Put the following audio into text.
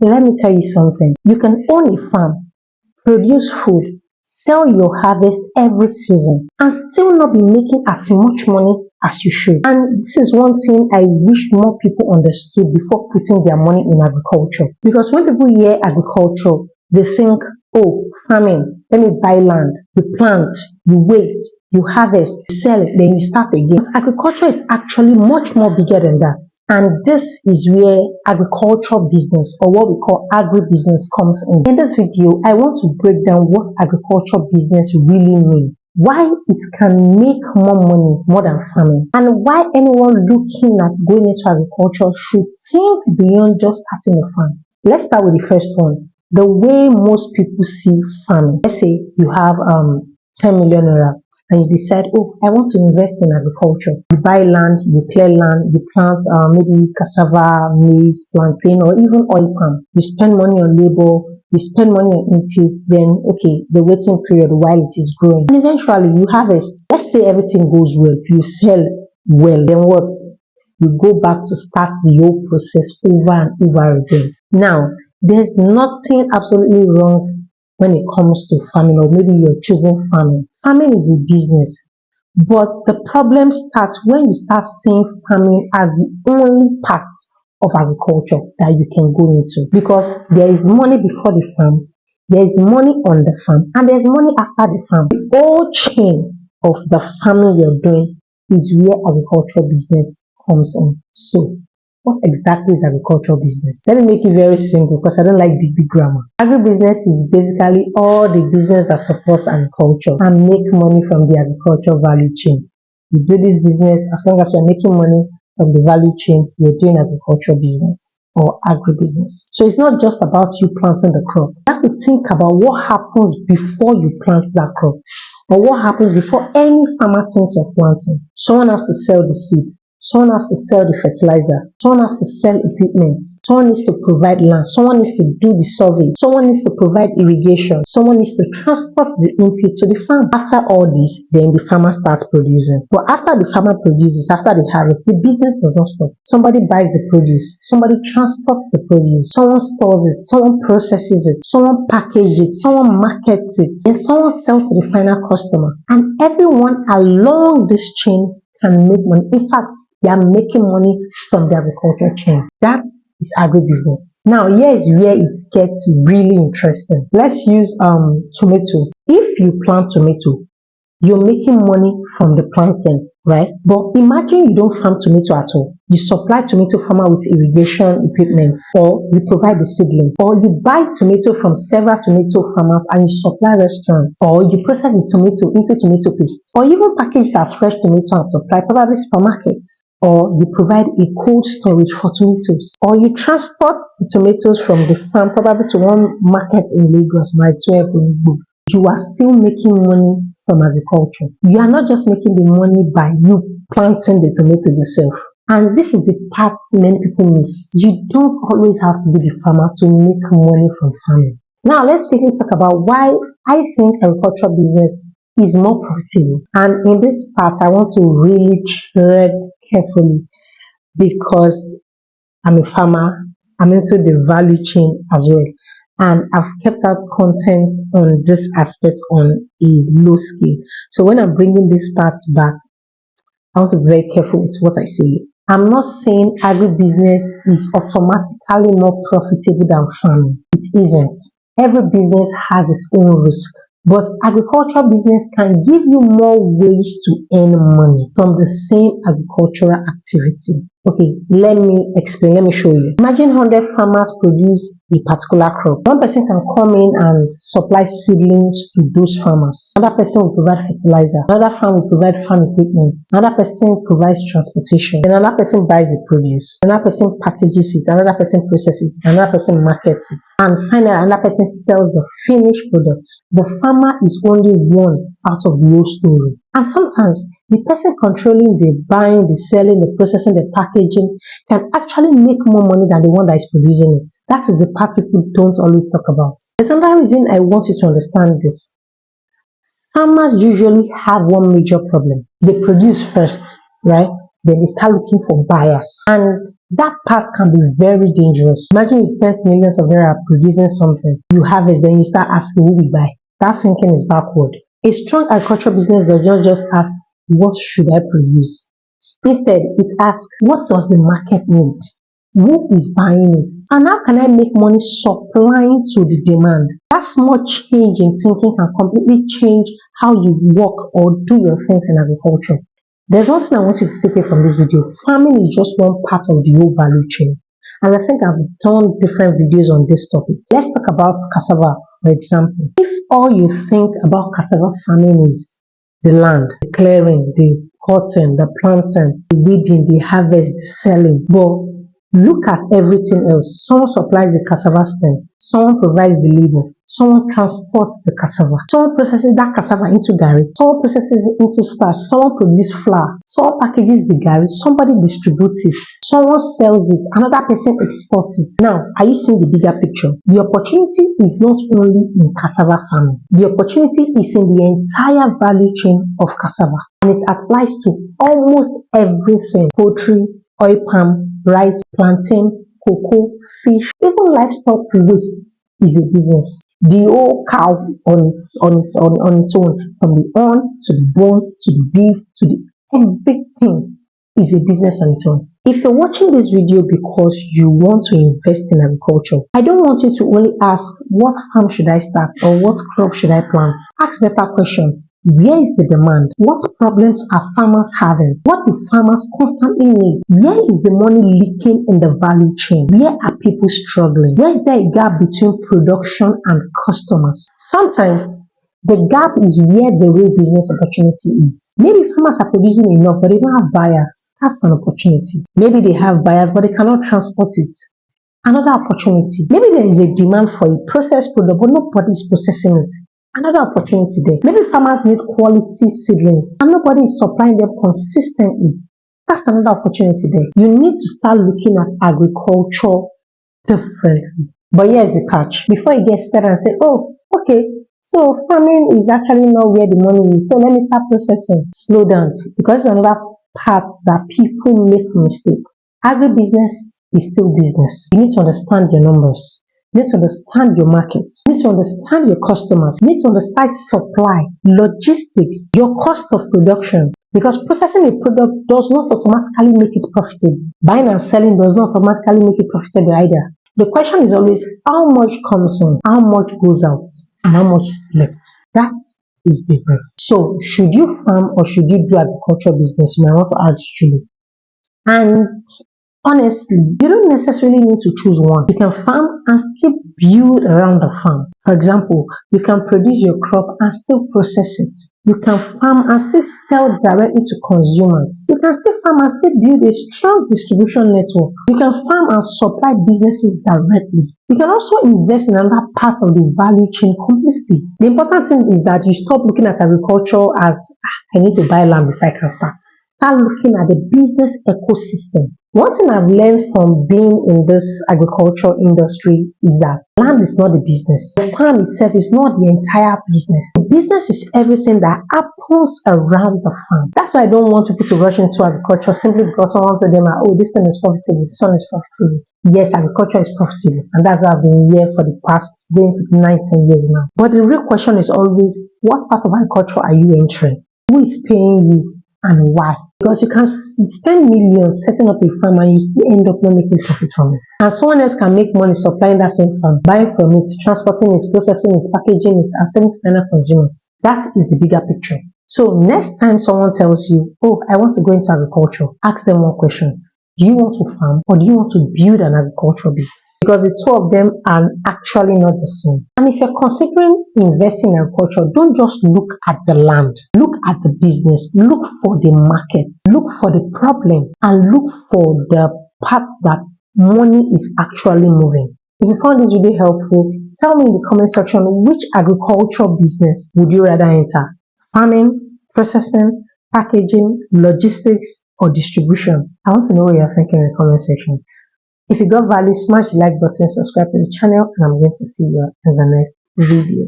Let me tell you something. You can own a farm, produce food, sell your harvest every season, and still not be making as much money as you should. And this is one thing I wish more people understood before putting their money in agriculture. Because when people hear agriculture, they think, oh, farming, let me buy land, you plant, you wait, you harvest, you sell it, then you start again. But agriculture is actually much more bigger than that. And this is where agricultural business, or what we call agribusiness, comes in. In this video, I want to break down what agricultural business really means, why it can make more money more than farming, and why anyone looking at going into agriculture should think beyond just starting a farm. Let's start with the first one. The way most people see farming. Let's say you have 10 million naira and you decide, oh, I want to invest in agriculture. You buy land, you clear land, you plant maybe cassava, maize, plantain, or even oil palm. You spend money on labor, you spend money on inputs, then okay, the waiting period while it is growing. And eventually you harvest. Let's say everything goes well, you sell well, then what? You go back to start the whole process over and over again. Now, there's nothing absolutely wrong when it comes to farming, or maybe you're choosing farming. Farming is a business, but the problem starts when you start seeing farming as the only part of agriculture that you can go into, because there is money before the farm, there is money on the farm, and there's money after the farm. The whole chain of the farming you're doing is where agricultural business comes in. So, what exactly is agricultural business? Let me make it very simple because I don't like big grammar. Agribusiness is basically all the business that supports agriculture and make money from the agricultural value chain. You do this business, as long as you're making money from the value chain, you're doing agricultural business or agribusiness. So it's not just about you planting the crop. You have to think about what happens before you plant that crop, or what happens before any farmer thinks of planting. Someone has to sell the seed. Someone has to sell the fertilizer. Someone has to sell equipment. Someone needs to provide land. Someone needs to do the survey. Someone needs to provide irrigation. Someone needs to transport the input to the farm. After all this, then the farmer starts producing. But after the farmer produces, after the harvest, the business does not stop. Somebody buys the produce. Somebody transports the produce. Someone stores it. Someone processes it. Someone packages it. Someone markets it. And someone sells to the final customer. And everyone along this chain can make money. In fact, they are making money from the agriculture chain. That is agribusiness. Now, here is where it gets really interesting. Let's use tomato. If you plant tomato, you're making money from the planting, right? But imagine you don't farm tomato at all. You supply tomato farmer with irrigation equipment, or you provide the seedling, or you buy tomato from several tomato farmers and you supply restaurants, or you process the tomato into tomato paste, or even package it as fresh tomato and supply probably supermarkets, or you provide a cold storage for tomatoes, or you transport the tomatoes from the farm probably to one market in Lagos, my 12 in Igbo. You are still making money from agriculture. You are not just making the money by you planting the tomato yourself. And this is the part many people miss. You don't always have to be the farmer to make money from farming. Now, let's quickly talk about why I think agricultural business is more profitable. And in this part, I want to really tread carefully because I'm a farmer. I'm into the value chain as well. And I've kept out content on this aspect on a low scale. So when I'm bringing this part back, I want to be very careful with what I say. I'm not saying agribusiness is automatically more profitable than farming. It isn't. Every business has its own risk. But agricultural business can give you more ways to earn money from the same agricultural activity. Okay, let me explain. Let me show you. Imagine 100 farmers produce a particular crop. One person can come in and supply seedlings to those farmers. Another person will provide fertilizer. Another farm will provide farm equipment. Another person provides transportation. Then another person buys the produce. Another person packages it. Another person processes it. Another person markets it. And finally, another person sells the finished product. The farmer is only one out of the whole story. And sometimes the person controlling the buying, the selling, the processing, the packaging can actually make more money than the one that is producing it. That is the part people don't always talk about. There's another reason I want you to understand this. Farmers usually have one major problem. They produce first, right? then they start looking for buyers. And that part can be very dangerous. Imagine you spent millions of naira producing something, you harvest, then you start asking who will buy. That thinking is backward. A strong agricultural business does not just ask, what should I produce? Instead, it asks, what does the market need? Who is buying it? And how can I make money supplying to the demand? That small change in thinking can completely change how you work or do your things in agriculture. There's one thing I want you to take away from this video. Farming is just one part of the whole value chain. And I think I've done different videos on this topic. Let's talk about cassava, for example. If all you think about cassava farming is the land, the clearing, the cutting, the planting, the weeding, the harvest, the selling, but look at everything else. Someone supplies the cassava stem, someone provides the labor, someone transports the cassava, someone processes that cassava into garri, someone processes it into starch, someone produces flour, someone packages the garri, somebody distributes it, someone sells it, another person exports it. Now, are you seeing the bigger picture? The opportunity is not only in cassava farming. The opportunity is in the entire value chain of cassava, and it applies to almost everything: poultry, oil palm, rice, plantain, cocoa, fish, even livestock waste is a business. The whole cow on its own, from the horn to the bone to the beef to the everything is a business on its own. If you're watching this video because you want to invest in agriculture, I don't want you to only ask, what farm should I start or what crop should I plant? Ask better questions. Where is the demand? What problems are farmers having? What do farmers constantly need? Where is the money leaking in the value chain? Where are people struggling? Where is there a gap between production and customers? Sometimes the gap is where the real business opportunity is. Maybe farmers are producing enough, but they don't have buyers. That's an opportunity. Maybe they have buyers, but they cannot transport it. Another opportunity. Maybe there is a demand for a processed product, but nobody is processing it. Another opportunity there. Maybe farmers need quality seedlings and nobody is supplying them consistently. That's another opportunity there. You need to start looking at agriculture differently. But here's the catch. Before you get started and say, oh, okay, so farming is actually not where the money is, so let me start processing. Slow down, because it's another part that people make mistake. Agribusiness is still business. You need to understand your numbers. You need to understand your markets. You need to understand your customers. You need to understand supply, logistics, your cost of production. Because processing a product does not automatically make it profitable. Buying and selling does not automatically make it profitable either. The question is always, how much comes in, how much goes out, and how much is left. That is business. So, should you farm or should you do agricultural business? You might want to ask Julie. And honestly, you don't necessarily need to choose one. You can farm and still build around the farm. For example, you can produce your crop and still process it. You can farm and still sell directly to consumers. You can still farm and still build a strong distribution network. You can farm and supply businesses directly. You can also invest in another part of the value chain completely. The important thing is that you stop looking at agriculture as, I need to buy land before I can start. Start looking at the business ecosystem. One thing I've learned from being in this agriculture industry is that land is not the business. The farm itself is not the entire business. The business is everything that happens around the farm. That's why I don't want people to rush into agriculture simply because someone told them, oh, this thing is profitable, this one is profitable. Yes, agriculture is profitable, and that's why I've been here for the past going to 9-10 years now. But the real question is always, what part of agriculture are you entering? Who is paying you and why? Because you can spend millions setting up a farm and you still end up not making profit from it. And someone else can make money supplying that same farm, buying from it, transporting it, processing it, packaging it, and selling to final consumers. That is the bigger picture. So next time someone tells you, oh, I want to go into agriculture, ask them one question. Do you want to farm or do you want to build an agricultural business? Because the two of them are actually not the same. And if you're considering investing in agriculture, don't just look at the land. Look at the business. Look for the market. Look for the problem and look for the parts that money is actually moving. If you found this video helpful, tell me in the comment section which agricultural business would you rather enter? Farming, processing, packaging, logistics, or distribution? I want to know what you're thinking in the comment section. If you got value, smash the like button, subscribe to the channel, and I'm going to see you in the next video.